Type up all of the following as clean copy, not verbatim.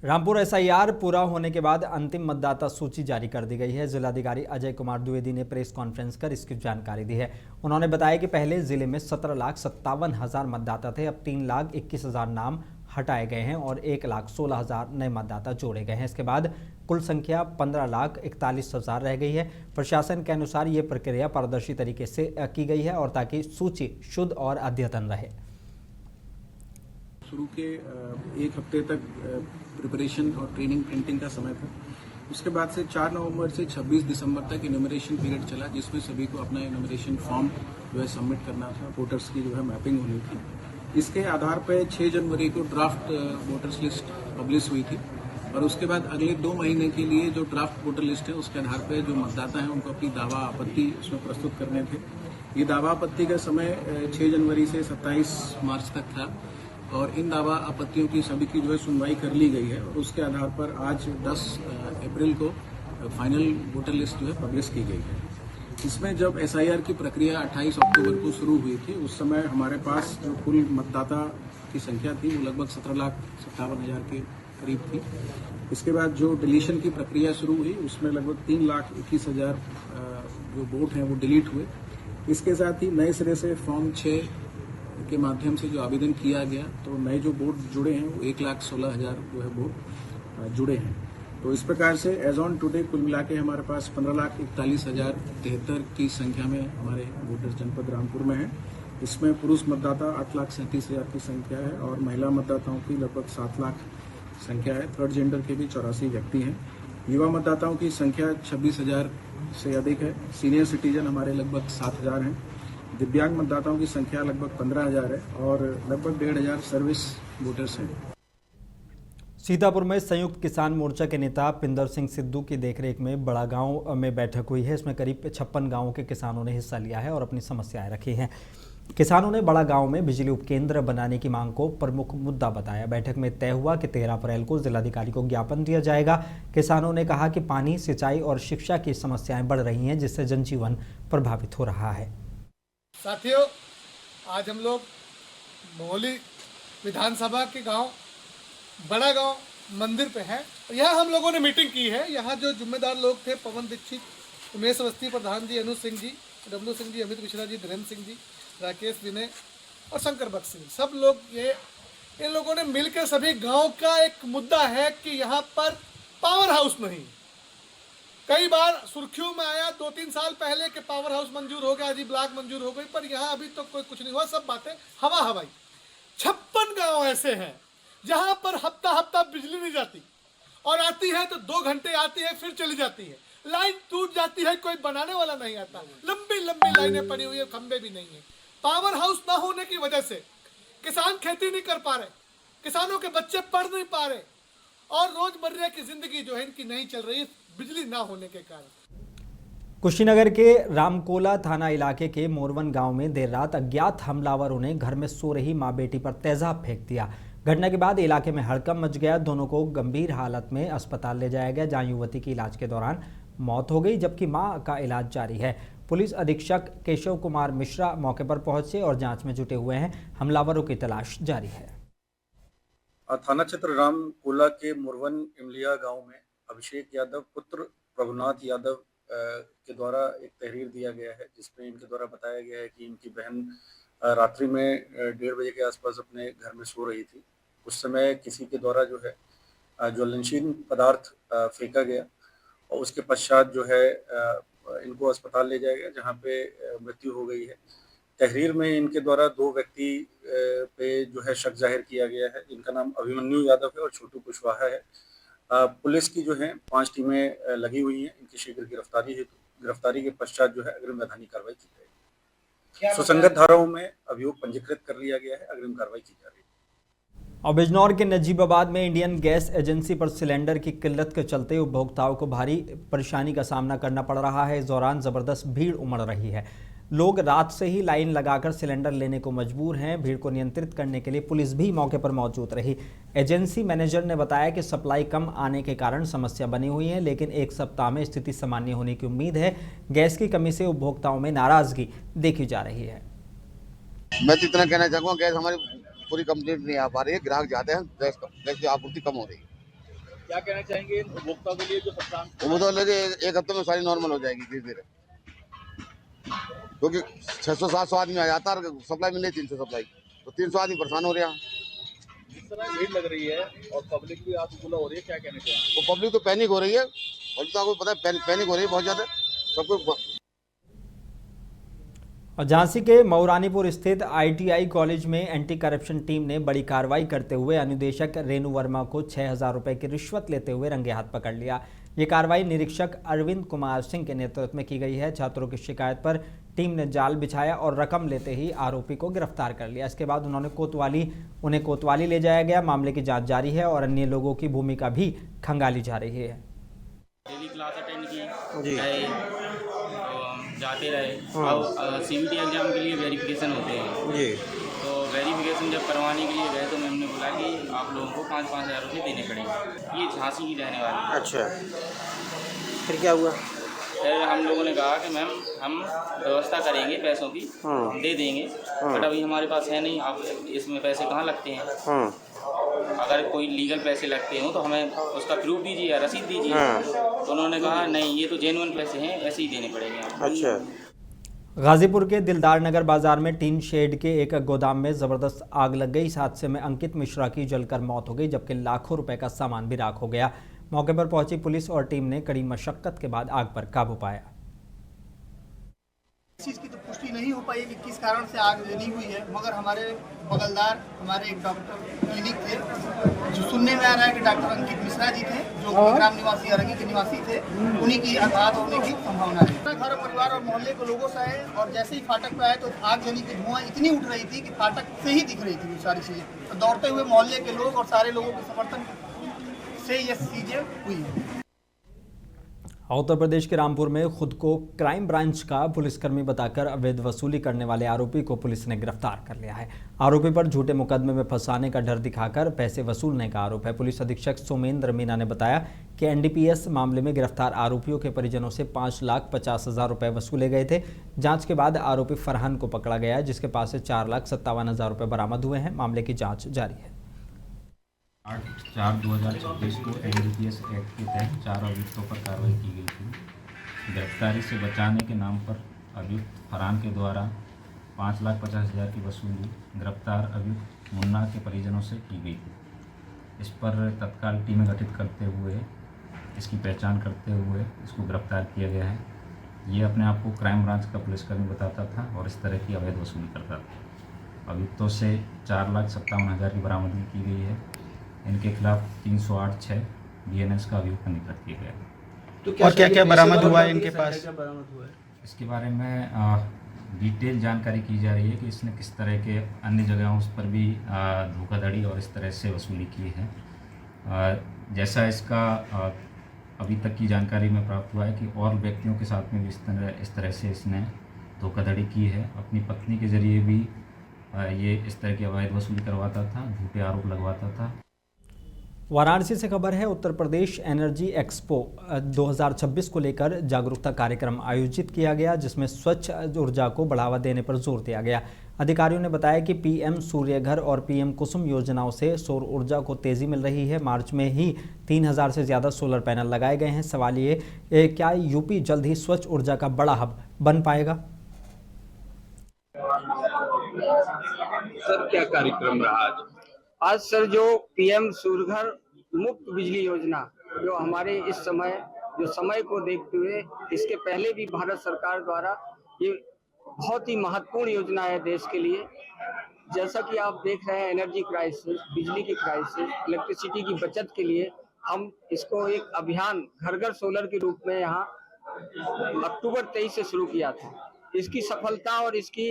Rampur SIR पूरा होने के बाद अंतिम मतदाता सूची जारी कर दी गई है। जिलाधिकारी अजय कुमार द्विवेदी ने प्रेस कॉन्फ्रेंस कर इसकी जानकारी दी है। उन्होंने बताया कि पहले जिले में 17,57,000 मतदाता थे, अब 3,21,000 नाम हटाए गए हैं और 1,16,000 नए मतदाता जोड़े गए हैं। इसके बाद कुल संख्या 15,41,000 रह गई है। प्रशासन के अनुसार ये प्रक्रिया पारदर्शी तरीके से की गई है और ताकि सूची शुद्ध और अद्यतन रहे। शुरू के एक हफ्ते तक प्रिपरेशन और ट्रेनिंग प्रिंटिंग का समय था। उसके बाद से 4 नवंबर से 26 दिसंबर तक इनोमिनेशन पीरियड चला, जिसमें सभी को अपना इनोमिनेशन फॉर्म जो है सबमिट करना था। वोटर्स की जो है मैपिंग होनी थी। इसके आधार पर 6 जनवरी को ड्राफ्ट वोटर्स लिस्ट पब्लिश हुई थी और उसके बाद अगले 2 महीने के लिए जो ड्राफ्ट वोटर लिस्ट है उसके आधार पर जो मतदाता हैं उनको अपनी दावा आपत्ति उसमें प्रस्तुत करने थे। ये दावा आपत्ति का समय 6 जनवरी से 27 मार्च तक था और इन दावा आपत्तियों की सभी की जो है सुनवाई कर ली गई है और उसके आधार पर आज 10 अप्रैल को फाइनल वोटर लिस्ट जो है पब्लिश की गई है। इसमें जब एसआईआर की प्रक्रिया 28 अक्टूबर को शुरू हुई थी, उस समय हमारे पास जो कुल मतदाता की संख्या थी वो लगभग 17,57,000 के करीब थी। इसके बाद जो डिलीशन की प्रक्रिया शुरू हुई उसमें लगभग 3,21,000 जो वोट हैं वो डिलीट हुए। इसके साथ ही नए सिरे से फॉर्म 6 के माध्यम से जो आवेदन किया गया तो नए जो वोट जुड़े हैं वो 1,16,000 जो है वोट जुड़े हैं। तो इस प्रकार से एज ऑन टुडे कुल मिला के हमारे पास 15,41,073 की संख्या में हमारे वोटर्स जनपद रामपुर में हैं। इसमें पुरुष मतदाता 8,37,000 की संख्या है और महिला मतदाताओं की लगभग 7 लाख संख्या है। थर्ड जेंडर के भी 84 व्यक्ति हैं। युवा मतदाताओं की संख्या 26,000 से अधिक है। सीनियर सिटीजन हमारे लगभग 7,000 हैं। दिव्यांग मतदाताओं की संख्या लगभग 15,000 है और लगभग 1,500 सर्विस वोटर्स हैं। सीतापुर में संयुक्त किसान मोर्चा के नेता पिंदर सिंह सिद्धू की देखरेख में बड़ा गांव में बैठक हुई है। इसमें करीब 56 गांवों के किसानों ने हिस्सा लिया है और अपनी समस्याएं रखी हैं। किसानों ने बड़ा गांव में बिजली उपकेंद्र बनाने की मांग को प्रमुख मुद्दा बताया। बैठक में तय हुआ कि 13 अप्रैल को जिलाधिकारी को ज्ञापन दिया जाएगा। किसानों ने कहा कि पानी, सिंचाई और शिक्षा की समस्याएं बढ़ रही हैं, जिससे जनजीवन प्रभावित हो रहा है। साथियों, आज हम लोग मोहली विधानसभा के गांव बड़ा गांव मंदिर पे हैं। यहाँ हम लोगों ने मीटिंग की है। यहाँ जो जिम्मेदार लोग थे, पवन दीक्षित, उमेश अवस्थी, प्रधान जी, अनु सिंह जी, डब्लू सिंह जी, अमित मिश्रा जी, धीरेन्द्र सिंह जी, राकेश विनय और शंकर बख्श सिंह, सब लोग इन लोगों ने मिलकर सभी गाँव का एक मुद्दा है कि यहाँ पर पावर हाउस नहीं। कई बार सुर्खियों में आया 2-3 साल पहले के पावर हाउस मंजूर हो गया जी, ब्लॉक मंजूर हो गई, पर यहाँ अभी तो कोई कुछ नहीं हुआ। सब बातें हवा हवाई। 56 गांव ऐसे हैं जहां पर हफ्ता हफ्ता बिजली नहीं जाती और आती है तो 2 घंटे आती है फिर चली जाती है। लाइन टूट जाती है, कोई बनाने वाला नहीं आता। लंबी लंबी लाइनें पड़ी हुई है, खंबे भी नहीं है। पावर हाउस ना होने की वजह से किसान खेती नहीं कर पा रहे, किसानों के बच्चे पढ़ नहीं पा रहे और रोजमर्रा की जिंदगी जो है इनकी नहीं चल रही, बिजली ना होने के कारण। कुशीनगर के रामकोला थाना इलाके के मोरवन गांव में देर रात अज्ञात हमलावरों ने घर में सो रही मां बेटी पर तेजाब फेंक दिया। घटना के बाद इलाके में हड़कंप मच गया। दोनों को गंभीर हालत में अस्पताल ले जाया गया, जहां युवती की इलाज के दौरान मौत हो गई, जबकि मां का इलाज जारी है। पुलिस अधीक्षक केशव कुमार मिश्रा मौके पर पहुंचे और जांच में जुटे हुए हैं। हमलावरों की तलाश जारी है। थाना क्षेत्र रामकोला के मोरवन इमलिया गांव में अभिषेक यादव पुत्र प्रभुनाथ यादव के द्वारा एक तहरीर दिया गया है, जिसमें इनके द्वारा बताया गया है कि इनकी बहन रात्रि में 1:30 बजे के आसपास अपने घर में सो रही थी। उस समय किसी के द्वारा जो है ज्वलनशील पदार्थ फेंका गया और उसके पश्चात जो है इनको अस्पताल ले जाया गया, जहाँ पे मृत्यु हो गई है। तहरीर में इनके द्वारा 2 व्यक्ति पे जो है शक जाहिर किया गया है। इनका नाम अभिमन्यु यादव है और छोटू कुशवाहा है। पुलिस की जो है 5 टीमें लगी हुई हैं। इनकी शीघ्र गिरफ्तारी के पश्चात जो है अग्रिम वैधानिक कार्रवाई की जाएगी। सुसंगत धाराओं में अभियोग पंजीकृत कर लिया गया है। अग्रिम कार्रवाई की जा रही है। और बिजनौर के नजीबाबाद में इंडियन गैस एजेंसी पर सिलेंडर की किल्लत के चलते उपभोक्ताओं को भारी परेशानी का सामना करना पड़ रहा है। इस दौरान जबरदस्त भीड़ उमड़ रही है। लोग रात से ही लाइन लगाकर सिलेंडर लेने को मजबूर हैं। भीड़ को नियंत्रित करने के लिए पुलिस भी मौके पर मौजूद रही। एजेंसी मैनेजर ने बताया कि सप्लाई कम आने के कारण समस्या बनी हुई है, लेकिन 1 सप्ताह में स्थिति सामान्य होने की उम्मीद है। गैस की कमी से उपभोक्ताओं में नाराजगी देखी जा रही है। मैं तो इतना कहना चाहूँगा, गैस हमारी पूरी कंप्लीट नहीं आ पा रही है। ग्राहक ज्यादा है, गैस की आपूर्ति कम हो रही है। क्या कहना चाहेंगे इन उपभोक्ताओं के लिए जो सप्ताह वो तो लगे 1 हफ्ते में सारी नॉर्मल हो जाएगी धीरे धीरे, क्योंकि 600-700 आदमी आ जाता है, सप्लाई मिल रही 300 सप्लाई, तो 300 आदमी परेशान हो रहे हैं। जिस तरह भीड़ लग रही है और पब्लिक भी आत्मकुला हो रही है, क्या कहना चाहेंगे? वो पब्लिक तो पैनिक हो रही है, पब्लिक तो आपको पता है पैनिक हो रही है बहुत ज्यादा सबको। और झांसी के मऊरानीपुर स्थित ITI कॉलेज में एंटी करप्शन टीम ने बड़ी कार्रवाई करते हुए अनुदेशक रेणु वर्मा को 6,000 रुपए की रिश्वत लेते हुए रंगे हाथ पकड़ लिया। ये कार्रवाई निरीक्षक अरविंद कुमार सिंह के नेतृत्व में की गई है। छात्रों की शिकायत पर टीम ने जाल बिछाया और रकम लेते ही आरोपी को गिरफ्तार कर लिया। इसके बाद उन्हें कोतवाली ले जाया गया। मामले की जाँच जारी है और अन्य लोगों की भूमिका भी खंगाली जा रही है। डेली क्लास अटेंड की जाते रहे। अब CBT एग्जाम के लिए वेरिफिकेशन होते हैं जी, तो वेरिफिकेशन जब करवाने के लिए गए तो मैम ने बोला कि आप लोगों को 5-5 हज़ार रुपये देने पड़ेंगे। ये झांसी की रहने वाली है। अच्छा, फिर क्या हुआ? फिर हम लोगों ने कहा कि मैम हम व्यवस्था करेंगे पैसों की, दे देंगे, बट अभी हमारे पास है नहीं, आप इसमें पैसे कहाँ लगते हैं? अगर कोई लीगल पैसे लगते हो तो हमें उसका प्रूफ दीजिए या रसीद दीजिए। तो उन्होंने कहा नहीं, ये तो जेन्युइन पैसे हैं, ऐसे ही देने पड़ेंगे आपको। अच्छा। गाजीपुर के दिलदार नगर बाजार में टीन शेड के एक गोदाम में जबरदस्त आग लग गई। इस हादसे में अंकित मिश्रा की जलकर मौत हो गई, जबकि लाखों रुपए का सामान भी राख हो गया। मौके पर पहुंची पुलिस और टीम ने कड़ी मशक्कत के बाद आग पर काबू पाया। इस चीज़ की तो पुष्टि नहीं हो पाई कि किस कारण से आग लगी हुई है, मगर हमारे बगलदार हमारे एक डॉक्टर क्लिनिक थे, जो सुनने में आ रहा है कि डॉक्टर अंकित मिश्रा जी थे, जो ग्राम निवासी अरगी के निवासी थे, उन्हीं की हताहत होने की संभावना है। घर परिवार और मोहल्ले के लोगों से आए और जैसे ही फाटक पे आए तो आग जली की धुआं इतनी उठ रही थी कि फाटक से ही दिख रही थी वो सारी चीज़ें। तो दौड़ते हुए मोहल्ले के लोग और सारे लोगों के समर्थन से ये चीज़ें हुई है। उत्तर प्रदेश के रामपुर में खुद को क्राइम ब्रांच का पुलिसकर्मी बताकर अवैध वसूली करने वाले आरोपी को पुलिस ने गिरफ्तार कर लिया है। आरोपी पर झूठे मुकदमे में फंसाने का डर दिखाकर पैसे वसूलने का आरोप है। पुलिस अधीक्षक सोमेंद्र मीना ने बताया कि NDPS मामले में गिरफ्तार आरोपियों के परिजनों से 5,50,000 रुपये वसूले गए थे। जांच के बाद आरोपी फरहान को पकड़ा गया है, जिसके पास से 4,57,000 रुपये बरामद हुए हैं। मामले की जाँच जारी है। 8/4/2026 को NDPS एक्ट के तहत 4 अभियुक्तों पर कार्रवाई की गई थी। गिरफ्तारी से बचाने के नाम पर अभियुक्त फरहान के द्वारा 5,50,000 की वसूली गिरफ्तार अभियुक्त मुन्ना के परिजनों से की गई थी। इस पर तत्काल टीमें गठित करते हुए इसकी पहचान करते हुए इसको गिरफ्तार किया गया है। ये अपने आप को क्राइम ब्रांच का पुलिसकर्मी बताता था और इस तरह की अवैध वसूली करता था। अभियुक्तों से 4,57,000 की बरामदगी की गई है। इनके खिलाफ 308(6) BNS का अभियोग पंजीकृत किया गया है। तो और क्या क्या बरामद हुआ है इनके पास? इसके बारे में डिटेल जानकारी की जा रही है कि इसने किस तरह के अन्य जगहों पर भी धोखाधड़ी और इस तरह से वसूली की है। जैसा इसका अभी तक की जानकारी में प्राप्त हुआ है कि और व्यक्तियों के साथ में भी इस तरह से इसने धोखाधड़ी की है। अपनी पत्नी के जरिए भी ये इस तरह की अवैध वसूली करवाता था, झूठे आरोप लगवाता था। वाराणसी से खबर है। उत्तर प्रदेश एनर्जी एक्सपो 2026 को लेकर जागरूकता कार्यक्रम आयोजित किया गया, जिसमें स्वच्छ ऊर्जा को बढ़ावा देने पर जोर दिया गया। अधिकारियों ने बताया कि PM सूर्य घर और PM कुसुम योजनाओं से सौर ऊर्जा को तेजी मिल रही है। मार्च में ही 3,000 से ज़्यादा सोलर पैनल लगाए गए हैं। सवाल ये क्या यूपी जल्द ही स्वच्छ ऊर्जा का बड़ा हब बन पाएगा? सर, क्या कार्यक्रम रहा आज सर जो PM सूर्यघर मुफ्त बिजली योजना जो हमारे इस समय को देखते हुए इसके पहले भी भारत सरकार द्वारा ये बहुत ही महत्वपूर्ण योजना है देश के लिए। जैसा कि आप देख रहे हैं, एनर्जी क्राइसिस, बिजली की क्राइसिस, इलेक्ट्रिसिटी की बचत के लिए हम इसको एक अभियान घर घर सोलर के रूप में यहाँ अक्टूबर 23 से शुरू किया था। इसकी सफलता और इसकी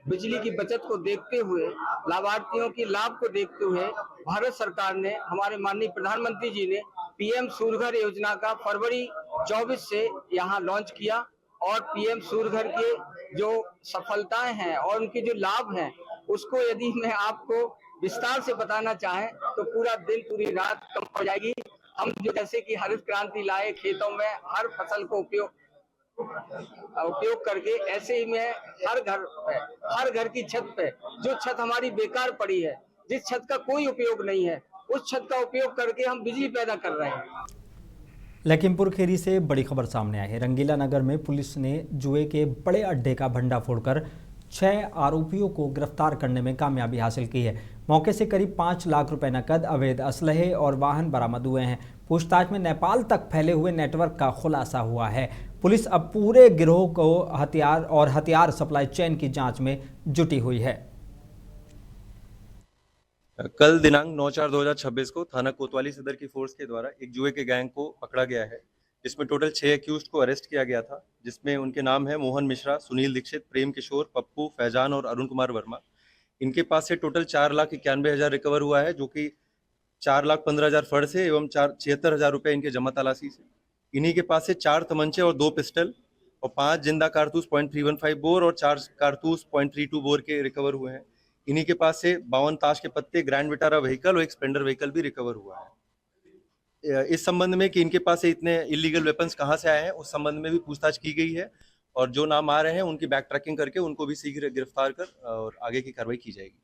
बिजली की बचत को देखते हुए, लाभार्थियों की लाभ को देखते हुए भारत सरकार ने, हमारे माननीय प्रधानमंत्री जी ने PM सूर्यघर योजना का फरवरी 24 से यहाँ लॉन्च किया। और PM सूर्यघर के जो सफलताएं हैं और उनके जो लाभ हैं उसको यदि मैं आपको विस्तार से बताना चाहें तो पूरा दिन पूरी रात कम हो जाएगी। हम जो जैसे कि हरित क्रांति लाए, खेतों में हर फसल को उपयोग करके, ऐसे ही में हर घर की छत पे जो छत हमारी बेकार पड़ी है, जिस छत का कोई उपयोग नहीं है, उस छत का उपयोग करके हम बिजली पैदा कर रहे हैं। लखीमपुर खीरी से बड़ी खबर सामने आई है। रंगीला नगर में पुलिस ने जुए के बड़े अड्डे का भंडाफोड़ कर 6 आरोपियों को गिरफ्तार करने में कामयाबी हासिल की है। मौके से करीब 5 लाख रुपए नकद, अवैध असलहे और वाहन बरामद हुए हैं। पूछताछ में नेपाल तक फैले हुए नेटवर्क का खुलासा हुआ है। पुलिस अब पूरे गिरोह को हथियार सप्लाई चेन की जांच में जुटी हुई है। कल दिनांक 9/4/2026 को थाना कोतवाली सदर की फोर्स के द्वारा एक जुए के गैंग को पकड़ा गया है, जिसमें टोटल 6 एक्यूज्ड को अरेस्ट किया गया था, जिसमें उनके नाम है मोहन मिश्रा, सुनील दीक्षित, प्रेम किशोर, पप्पू, फैजान और अरुण कुमार वर्मा। इनके पास से टोटल 4,91,000 रिकवर हुआ है, जो कि 4,15,000 फड़ से एवं 76,000 रुपये इनके जमा तलाशी से। इन्हीं के पास से 4 तमंचे और 2 पिस्टल और 5 जिंदा कारतूस .315 बोर और 4 कारतूस .32 बोर के रिकवर हुए हैं। इन्हीं के पास से 52 ताश के पत्ते, ग्रैंड विटारा व्हीकल और एक स्प्लेंडर व्हीकल भी रिकवर हुआ है। इस संबंध में कि इनके पास से इतने इलीगल वेपन्स कहां से आए हैं, उस संबंध में भी पूछताछ की गई है और जो नाम आ रहे हैं उनकी बैक ट्रैकिंग करके उनको भी शीघ्र गिरफ्तार कर और आगे की कार्रवाई की जाएगी।